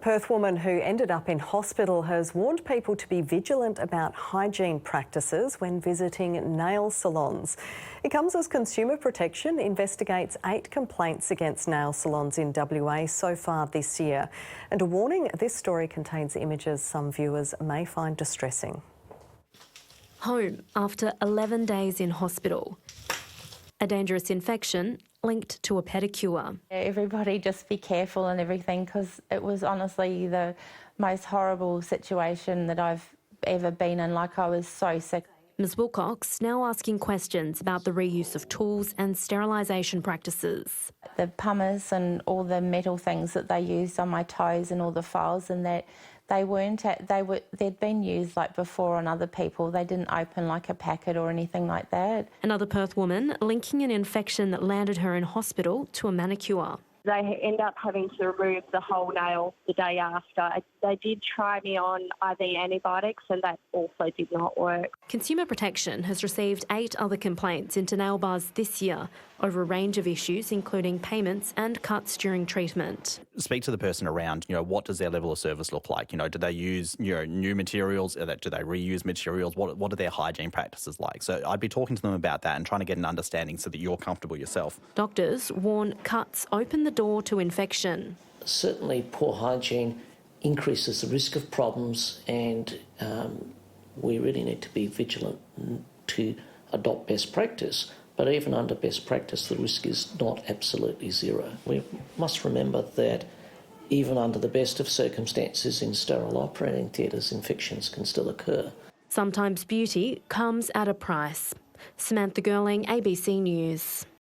Perth woman who ended up in hospital has warned people to be vigilant about hygiene practices when visiting nail salons. It comes as Consumer Protection investigates 8 complaints against nail salons in WA so far this year. And a warning, this story contains images some viewers may find distressing. Home after 11 days in hospital. A dangerous infection linked to a pedicure. Everybody just be careful and everything, because it was honestly the most horrible situation that I've ever been in. Like, I was so sick. Ms Wilcox now asking questions about the reuse of tools and sterilisation practices. The pumice and all the metal things that they used on my toes and all the files and that, they'd been used like before on other people. They didn't open like a packet or anything like that. Another Perth woman linking an infection that landed her in hospital to a manicure. They end up having to remove the whole nail the day after. They did try me on IV antibiotics and that also did not work. Consumer Protection has received 8 other complaints into nail bars this year over a range of issues, including payments and cuts during treatment. Speak to the person around, what does their level of service look like? Do they use, new materials? Do they reuse materials? What are their hygiene practices like? So I'd be talking to them about that and trying to get an understanding so that you're comfortable yourself. Doctors warn cuts open the door to infection. Certainly poor hygiene increases the risk of problems, and we really need to be vigilant to adopt best practice. But even under best practice, the risk is not absolutely zero. We must remember that even under the best of circumstances in sterile operating theatres, infections can still occur. Sometimes beauty comes at a price. Samantha Girling, ABC News.